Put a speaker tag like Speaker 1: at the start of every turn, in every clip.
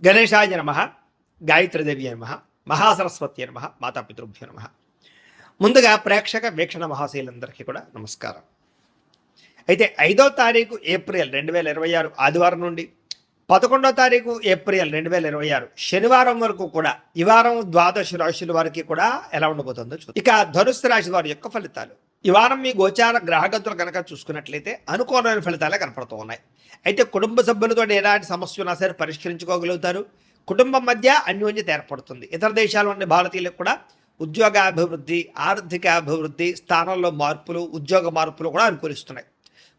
Speaker 1: గణేశాయ నమ, గాయత్రీదేవి నమ, మహాసరస్వతి నమ, మాతాపితృభ్యో నమ. ముందుగా ప్రేక్షక వీక్షణ మహాశీలందరికీ కూడా నమస్కారం. అయితే 5వ తారీఖు ఏప్రిల్ 2026 ఆదివారం నుండి 11వ తారీఖు ఏప్రిల్ 2026 శనివారం వరకు కూడా ఈ వారం ద్వాదశ రాశుల వారికి కూడా ఎలా ఉండబోతుందో చూద్దాం. ఇక ధనుస్సు రాశి వారి యొక్క ఫలితాలు. ఈ వారం మీ గోచార గ్రహగతులు కనుక చూసుకున్నట్లయితే అనుకూలమైన ఫలితాలే కనపడుతూ ఉన్నాయి. అయితే కుటుంబ సభ్యులతో ఎలాంటి సమస్య ఉన్నా సరే పరిష్కరించుకోగలుగుతారు. కుటుంబం మధ్య అన్యోన్యత ఏర్పడుతుంది. ఇతర దేశాల నుండి భారతీయులకు కూడా ఉద్యోగాభివృద్ధి, ఆర్థిక అభివృద్ధి, స్థానంలో మార్పులు, ఉద్యోగ మార్పులు కూడా అనుకూలిస్తున్నాయి.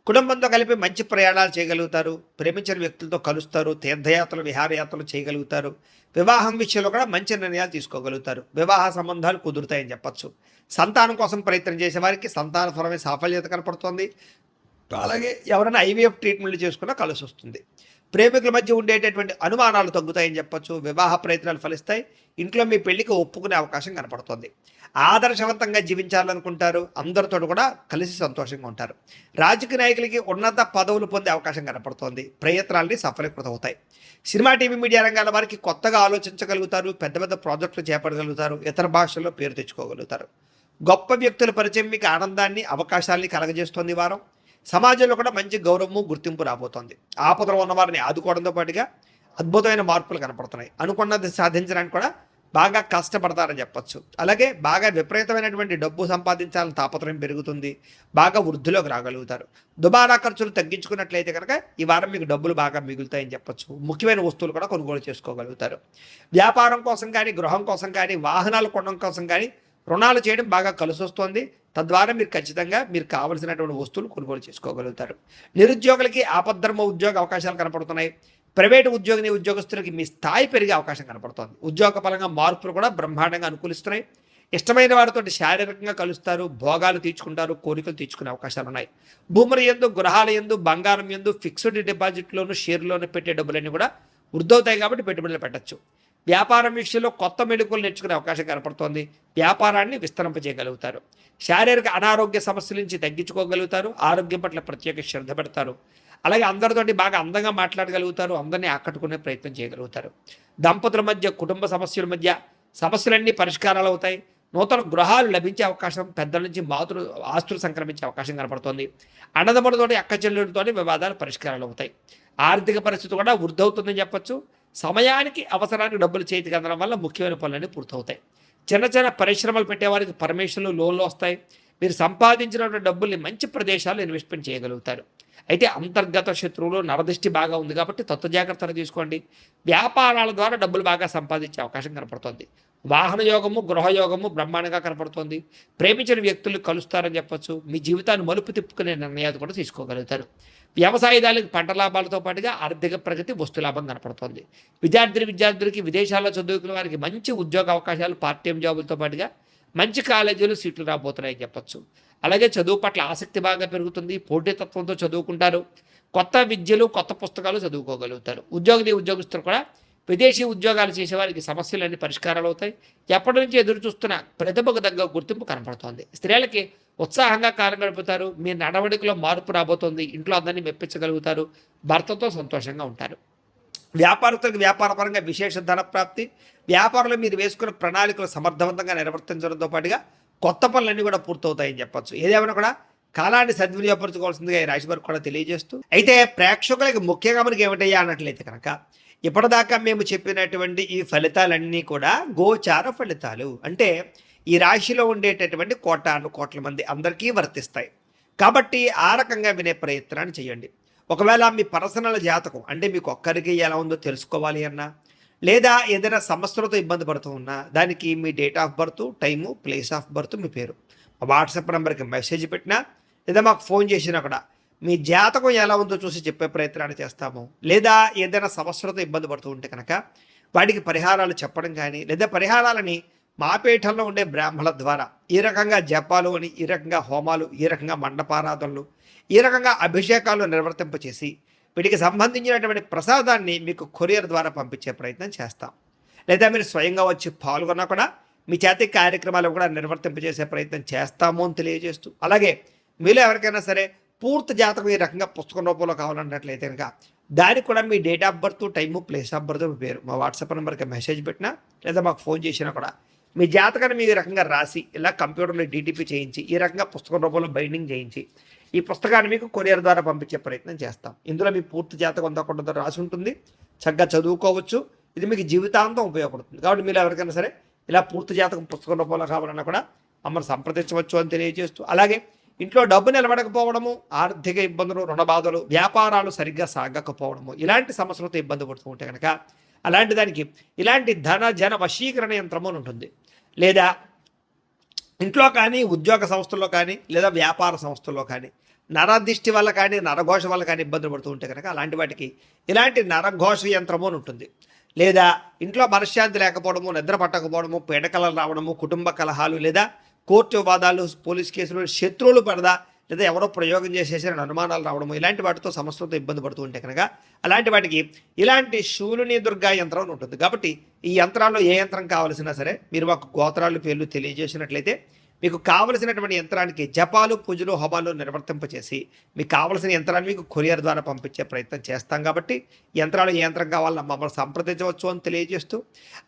Speaker 1: కుటుంబంతో కలిపి మంచి ప్రయాణాలు చేయగలుగుతారు. ప్రేమించిన వ్యక్తులతో కలుస్తారు. తీర్థయాత్రలు, విహారయాత్రలు చేయగలుగుతారు. వివాహం విషయంలో కూడా మంచి నిర్ణయాలు తీసుకోగలుగుతారు. వివాహ సంబంధాలు కుదురుతాయని చెప్పచ్చు. సంతానం కోసం ప్రయత్నం చేసే వారికి సంతానపరమైన సాఫల్యత కనపడుతుంది. అలాగే ఎవరైనా ఐవీఎఫ్ ట్రీట్మెంట్లు చేసుకున్నా కలిసి వస్తుంది. ప్రేమికుల మధ్య ఉండేటటువంటి అనుమానాలు తగ్గుతాయని చెప్పచ్చు. వివాహ ప్రయత్నాలు ఫలిస్తాయి. ఇంట్లో మీ పెళ్లికి ఒప్పుకునే అవకాశం కనపడుతుంది. ఆదర్శవంతంగా జీవించాలనుకుంటారు. అందరితో కూడా కలిసి సంతోషంగా ఉంటారు. రాజకీయ నాయకులకి ఉన్నత పదవులు పొందే అవకాశం కనపడుతోంది. ప్రయత్నాలని సఫలీకృతం అవుతాయి. సినిమా, టీవీ, మీడియా రంగాల వారికి కొత్తగా ఆలోచించగలుగుతారు. పెద్ద పెద్ద ప్రాజెక్టులు చేపట్టగలుగుతారు. ఇతర భాషల్లో పేరు తెచ్చుకోగలుగుతారు. గొప్ప వ్యక్తుల పరిచయం మీకు ఆనందాన్ని, అవకాశాలని కలగజేస్తుంది. వారం సమాజంలో కూడా మంచి గౌరవము, గుర్తింపు రాబోతోంది. ఆపదలో ఉన్న వారిని ఆదుకోవడంతో పాటుగా అద్భుతమైన మార్పులు కనపడుతున్నాయి. అనుకున్నది సాధించడానికి కూడా బాగా కష్టపడతారని చెప్పచ్చు. అలాగే బాగా విపరీతమైనటువంటి డబ్బు సంపాదించాలని తాపత్రయం పెరుగుతుంది. బాగా వృద్ధిలోకి రాగలుగుతారు. దుబారా ఖర్చులు తగ్గించుకున్నట్లయితే కనుక ఈ వారం మీకు డబ్బులు బాగా మిగులుతాయని చెప్పచ్చు. ముఖ్యమైన వస్తువులు కూడా కొనుగోలు చేసుకోగలుగుతారు. వ్యాపారం కోసం కానీ, గృహం కోసం కానీ, వాహనాలు కొనడం కోసం కానీ రుణాలు చేయడం బాగా కలిసి వస్తుంది. తద్వారా మీరు ఖచ్చితంగా మీరు కావలసినటువంటి వస్తువులు కొనుగోలు చేసుకోగలుగుతారు. నిరుద్యోగులకి ఆపద్ధర్మ ఉద్యోగ అవకాశాలు కనపడుతున్నాయి. ప్రైవేటు ఉద్యోగస్తులకి మీ స్థాయి పెరిగే అవకాశం కనపడుతుంది. ఉద్యోగ పరంగా మార్పులు కూడా బ్రహ్మాండంగా అనుకూలిస్తున్నాయి. ఇష్టమైన వారితో శారీరకంగా కలుస్తారు. భోగాలు తీర్చుకుంటారు. కోరికలు తీర్చుకునే అవకాశాలు ఉన్నాయి. భూముల యందు, గృహాల యందు, బంగారం యందు, ఫిక్స్డ్ డిపాజిట్లోను, షేర్లోను పెట్టే డబ్బులన్నీ కూడా వృద్ధవుతాయి కాబట్టి పెట్టుబడులు పెట్టచ్చు. వ్యాపారం విషయంలో కొత్త మెళుకువలు నేర్చుకునే అవకాశం కనపడుతోంది. వ్యాపారాన్ని విస్తరింపజేయగలుగుతారు. శారీరక అనారోగ్య సమస్యల నుంచి తగ్గించుకోగలుగుతారు. ఆరోగ్యం పట్ల ప్రత్యేక శ్రద్ధ పెడతారు. అలాగే అందరితోటి బాగా అందంగా మాట్లాడగలుగుతారు. అందరినీ ఆకట్టుకునే ప్రయత్నం చేయగలుగుతారు. దంపతుల మధ్య, కుటుంబ సమస్యల మధ్య సమస్యలన్నీ పరిష్కారాలు అవుతాయి. నూతన గృహాలు లభించే అవకాశం, పెద్దల నుంచి ఆస్తులు సంక్రమించే అవకాశం కనపడుతుంది. అన్నదమ్ములతోటి, అక్కచెల్లెలతోటి వివాదాలు పరిష్కారాలు అవుతాయి. ఆర్థిక పరిస్థితి కూడా వృద్ధవుతుందని చెప్పచ్చు. సమయానికి, అవసరానికి డబ్బులు చేతికి అందడం వల్ల ముఖ్యమైన పనులన్నీ పూర్తవుతాయి. చిన్న చిన్న పరిశ్రమలు పెట్టేవారికి పర్మిషన్లు, లోన్లు వస్తాయి. మీరు సంపాదించినటువంటి డబ్బుల్ని మంచి ప్రదేశాల్లో ఇన్వెస్ట్మెంట్ చేయగలుగుతారు. అయితే అంతర్గత శత్రువులు, నరదృష్టి బాగా ఉంది కాబట్టి జాగ్రత్తలు తీసుకోండి. వ్యాపారాల ద్వారా డబ్బులు బాగా సంపాదించే అవకాశం కనపడుతుంది. వాహన యోగము, గృహయోగము బ్రహ్మాండంగా కనపడుతుంది. ప్రేమించిన వ్యక్తులు కలుస్తారని చెప్పచ్చు. మీ జీవితాన్ని మలుపు తిప్పుకునే నిర్ణయాలు కూడా తీసుకోగలుగుతారు. వ్యవసాయదారులకు పంట లాభాలతో పాటుగా ఆర్థిక ప్రగతి, వస్తు లాభం కనపడుతుంది. విద్యార్థులకి విదేశాల్లో చదువుకునే వారికి మంచి ఉద్యోగ అవకాశాలు, పార్ట్ టైం జాబులతో పాటుగా మంచి కాలేజీలు సీట్లు రాబోతున్నాయని చెప్పచ్చు. అలాగే చదువు పట్ల ఆసక్తి బాగా పెరుగుతుంది. పోటీతత్వంతో చదువుకుంటారు. కొత్త విద్యలు, కొత్త పుస్తకాలు చదువుకోగలుగుతారు. ఉద్యోగస్తులు కూడా విదేశీ ఉద్యోగాలు చేసేవారికి సమస్యలన్నీ పరిష్కారాలు అవుతాయి. ఎప్పటి నుంచి ఎదురు చూస్తున్న ప్రతిభకు తగ్గ గుర్తింపు కనపడుతోంది. స్త్రీలకి ఉత్సాహంగా కాలం గడుపుతారు. మీ నడవడికలో మార్పు రాబోతోంది. ఇంట్లో అందరినీ మెప్పించగలుగుతారు. భర్తతో సంతోషంగా ఉంటారు. వ్యాపారస్తులకు వ్యాపారపరంగా విశేష ధన ప్రాప్తి. వ్యాపారంలో మీరు వేసుకున్న ప్రణాళికలు సమర్థవంతంగా నిర్వర్తించడంతో పాటుగా కొత్త పనులన్నీ కూడా పూర్తవుతాయని చెప్పచ్చు. ఏదేమైనా కూడా కాలాన్ని సద్వినియోగపరచుకోవాల్సిందిగా ఈ రాశి వారికి కూడా తెలియజేస్తూ, అయితే ప్రేక్షకులకి ముఖ్యంగా మనకి ఏమిటయ్యా అన్నట్లయితే కనుక ఇప్పటిదాకా మేము చెప్పినటువంటి ఈ ఫలితాలన్నీ కూడా గోచార ఫలితాలు. అంటే ఈ రాశిలో ఉండేటటువంటి కోట్ల మంది అందరికీ వర్తిస్తాయి. కాబట్టి ఆ రకంగా వినే ప్రయత్నాన్ని చేయండి. ఒకవేళ మీ పర్సనల్ జాతకం అంటే మీకు ఒక్కరికి ఎలా ఉందో తెలుసుకోవాలి అన్నా, లేదా ఏదైనా సమస్యలతో ఇబ్బంది పడుతూ ఉన్నా, దానికి మీ date of birth, time, place of birth, మీ పేరు మా వాట్సాప్ నెంబర్కి మెసేజ్ పెట్టినా, లేదా మాకు ఫోన్ చేసినా కూడా మీ జాతకం ఎలా ఉందో చూసి చెప్పే ప్రయత్నాన్ని చేస్తాము. లేదా ఏదైనా సమస్యలతో ఇబ్బంది పడుతూ ఉంటే కనుక వాటికి పరిహారాలు చెప్పడం కానీ, లేదా పరిహారాలని మా పీఠంలో ఉండే బ్రాహ్మణుల ద్వారా ఈ రకంగా జపాలు అని, ఈ రకంగా హోమాలు, ఈ రకంగా మండపారాధనలు, ఈ రకంగా అభిషేకాలు నిర్వర్తింపచేసి వీటికి సంబంధించినటువంటి ప్రసాదాన్ని మీకు కొరియర్ ద్వారా పంపించే ప్రయత్నం చేస్తాం. లేదా మీరు స్వయంగా వచ్చి పాల్గొన్నా కూడా మీ చేతి కార్యక్రమాలు కూడా నిర్వర్తింపజేసే ప్రయత్నం చేస్తాము అని తెలియజేస్తూ, అలాగే మీలో ఎవరికైనా సరే పూర్తి జాతకం ఈ రకంగా పుస్తకం రూపంలో కావాలన్నట్లయితే కనుక దానికి కూడా మీ date of birth, time, place of birth, మీ పేరు మా వాట్సాప్ నెంబర్కి మెసేజ్ పెట్టినా లేదా మాకు ఫోన్ చేసినా కూడా మీ జాతకాన్ని మీ రకంగా రాసి ఇలా కంప్యూటర్లో డీటీపీ చేయించి ఈ రకంగా పుస్తకం రూపంలో బైండింగ్ చేయించి ఈ పుస్తకాన్ని మీకు కొరియర్ ద్వారా పంపించే ప్రయత్నం చేస్తాం. ఇందులో మీ పూర్తి జాతకం అంతా కొంత రాసి ఉంటుంది, చక్కగా చదువుకోవచ్చు. ఇది మీకు జీవితాంతం ఉపయోగపడుతుంది. కాబట్టి మీరు ఎవరికైనా సరే ఇలా పూర్తి జాతకం పుస్తకం రూపంలో కావాలన్నా కూడా మమ్మల్ని సంప్రదించవచ్చు అని తెలియజేస్తూ, అలాగే ఇంట్లో డబ్బు నిలబడకపోవడము, ఆర్థిక ఇబ్బందులు, రుణ బాధలు, వ్యాపారాలు సరిగ్గా సాగకపోవడము, ఇలాంటి సమస్యలతో ఇబ్బంది పడుతూ ఉంటే కనుక అలాంటి దానికి ఇలాంటి ధన జన వశీకరణ యంత్రము అని ఉంటుంది. లేదా ఇంట్లో కానీ, ఉద్యోగ సంస్థల్లో కానీ, లేదా వ్యాపార సంస్థల్లో కానీ నరదిష్టి వల్ల కానీ, నరఘోష వల్ల కానీ ఇబ్బందులు పడుతూ ఉంటే కనుక అలాంటి వాటికి ఇలాంటి నరఘోష యంత్రము అని ఉంటుంది. లేదా ఇంట్లో మనశ్శాంతి లేకపోవడము, నిద్ర పట్టకపోవడము, పీడకలలు రావడము, కుటుంబ కలహాలు, లేదా కోర్టు వివాదాలు, పోలీస్ కేసులు, శత్రువులు పడదా, లేదా ఎవరో ప్రయోగం చేసేసిన అనుమానాలు రావడము, ఇలాంటి వాటితో సమస్యలతో ఇబ్బంది పడుతూ ఉంటే కనుక అలాంటి వాటికి ఇలాంటి శూలిని దుర్గా యంత్రం అని ఉంటుంది. కాబట్టి ఈ యంత్రాల్లో ఏ యంత్రం కావాల్సినా సరే మీరు మాకు గోత్రాలు పేర్లు తెలియజేసినట్లయితే మీకు కావలసినటువంటి యంత్రానికి జపాలు, పూజలు, హోమాలు నిర్వర్తింపచేసి మీకు కావలసిన యంత్రాన్ని మీకు కొరియర్ ద్వారా పంపించే ప్రయత్నం చేస్తాం. కాబట్టి యంత్రాలు ఏ యంత్రం కావాలన్నా మమ్మల్ని సంప్రదించవచ్చు అని తెలియజేస్తూ,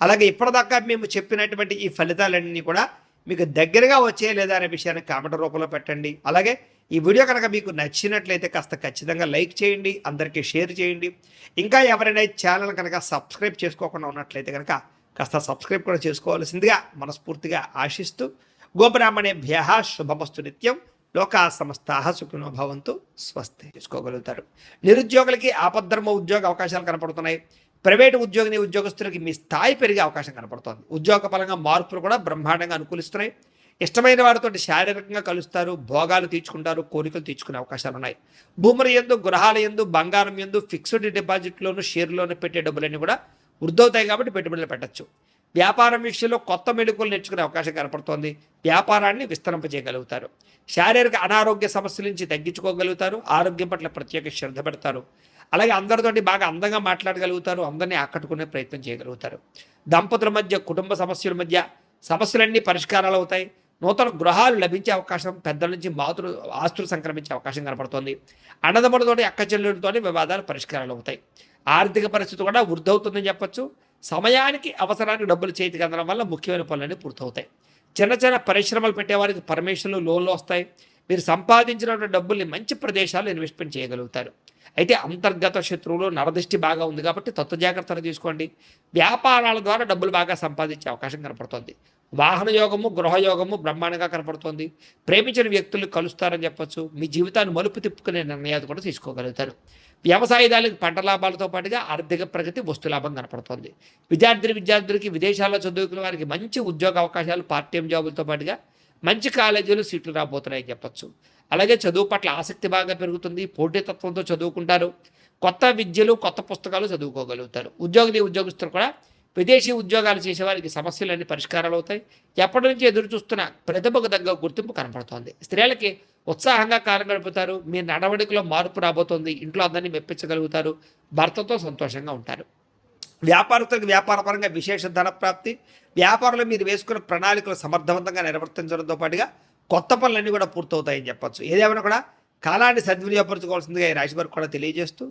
Speaker 1: అలాగే ఇప్పటిదాకా మేము చెప్పినటువంటి ఈ ఫలితాలన్నీ కూడా మీకు దగ్గరగా వచ్చే లేదా అనే విషయాన్ని కామెంట్ రూపంలో పెట్టండి. అలాగే ఈ వీడియో కనుక మీకు నచ్చినట్లయితే కాస్త ఖచ్చితంగా లైక్ చేయండి, అందరికీ షేర్ చేయండి. ఇంకా ఎవరైనా ఛానల్ కనుక సబ్స్క్రైబ్ చేసుకోకుండా ఉన్నట్లయితే కనుక కాస్త సబ్స్క్రైబ్ కూడా చేసుకోవాల్సిందిగా మనస్ఫూర్తిగా ఆశిస్తూ, గోబ్రాహ్మణేభ్యః శుభమస్తు నిత్యం, లోకా సమస్తాః సుఖినో భవంతు, స్వస్తి చేసుకోగలుగుతారు. నిరుద్యోగులకి ఆపద్ధర్మ ఉద్యోగ అవకాశాలు కనపడుతున్నాయి. ప్రైవేటు ఉద్యోగస్తులకి మీ స్థాయి పెరిగే అవకాశం కనపడుతోంది. ఉద్యోగ పరంగా మార్పులు కూడా బ్రహ్మాండంగా అనుకూలిస్తున్నాయి. ఇష్టమైన వారితో శారీరకంగా కలుస్తారు, భోగాలు తీర్చుకుంటారు, కోరికలు తీర్చుకునే అవకాశాలు ఉన్నాయి. భూముల యందు, గృహాల యందు, బంగారం యందు, ఫిక్స్డ్ డిపాజిట్లోను, షేర్లోను పెట్టే డబ్బులన్నీ కూడా వృద్ధవుతాయి. కాబట్టి పెట్టుబడులు పెట్టచ్చు. వ్యాపారం విషయంలో కొత్త మెళుకువలు నేర్చుకునే అవకాశం కనపడుతోంది. వ్యాపారాన్ని విస్తరింపజేయగలుగుతారు. శారీరక అనారోగ్య సమస్యల నుంచి తగ్గించుకోగలుగుతారు. ఆరోగ్యం పట్ల ప్రత్యేక శ్రద్ధ పెడతారు. అలాగే అందరితోటి బాగా అందంగా మాట్లాడగలుగుతారు. అందరినీ ఆకట్టుకునే ప్రయత్నం చేయగలుగుతారు. దంపతుల మధ్య, కుటుంబ సమస్యల మధ్య సమస్యలన్నీ పరిష్కారాలు అవుతాయి. నూతన గృహాలు లభించే అవకాశం, పెద్దల నుంచి ఆస్తులు సంక్రమించే అవకాశం కనపడుతోంది. అన్నదమ్ములతోటి, అక్క చెల్లెలతోటి వివాదాలు పరిష్కారాలు అవుతాయి. ఆర్థిక పరిస్థితి కూడా వృద్ధవుతుందని చెప్పచ్చు. సమయానికి అవసరానికి డబ్బులు చేతికి అందడం వల్ల ముఖ్యమైన పనులన్నీ పూర్తవుతాయి. చిన్న చిన్న పరిశ్రమలు పెట్టేవారికి పర్మిషన్లు, లోన్లు వస్తాయి. మీరు సంపాదించిన డబ్బుల్ని మంచి ప్రదేశాలు ఇన్వెస్ట్మెంట్ చేయగలుగుతారు. అయితే అంతర్గత శత్రువులు, నరదృష్టి బాగా ఉంది కాబట్టి తత్వ జాగ్రత్తలు తీసుకోండి. వ్యాపారాల ద్వారా డబ్బులు బాగా సంపాదించే అవకాశం కనపడుతోంది. వాహన యోగము, గృహయోగము బ్రహ్మాండంగా కనపడుతోంది. ప్రేమించిన వ్యక్తులు కలుస్తారని చెప్పచ్చు. మీ జీవితాన్ని మలుపు తిప్పుకునే నిర్ణయాలు కూడా తీసుకోగలుగుతారు. వ్యవసాయదారులకు పంట లాభాలతో పాటుగా ఆర్థిక ప్రగతి, వస్తు లాభం కనపడుతోంది. విద్యార్థులకి విదేశాల్లో చదువుకునే వారికి మంచి ఉద్యోగ అవకాశాలు, పార్ట్ టైం జాబులతో పాటుగా మంచి కాలేజీలు, సీట్లు రాబోతున్నాయని చెప్పచ్చు. అలాగే చదువు పట్ల ఆసక్తి బాగా పెరుగుతుంది. పోటీతత్వంతో చదువుకుంటారు. కొత్త విద్యలు, కొత్త పుస్తకాలు చదువుకోగలుగుతారు. ఉద్యోగస్తులు కూడా విదేశీ ఉద్యోగాలు చేసేవారికి సమస్యలన్నీ పరిష్కారాలు అవుతాయి. ఎప్పటి నుంచి ఎదురు చూస్తున్న ప్రతిభకు తగ్గ గుర్తింపు కనపడుతోంది. స్త్రీలకి ఉత్సాహంగా కాలం గడుపుతారు. మీ నడవడికలో మార్పు రాబోతోంది. ఇంట్లో అందరినీ మెప్పించగలుగుతారు. భర్తతో సంతోషంగా ఉంటారు. వ్యాపారస్తులకు వ్యాపారపరంగా విశేష ధన ప్రాప్తి. వ్యాపారంలో మీరు వేసుకున్న ప్రణాళికలు సమర్థవంతంగా నిర్వర్తించడంతో పాటుగా కొత్త పనులన్నీ కూడా పూర్తవుతాయని చెప్పచ్చు. ఏదేమైనా కూడా కాలాన్ని సద్వినియోగపరచుకోవాల్సిందిగా ఈ రాశి వారికి కూడా తెలియజేస్తూ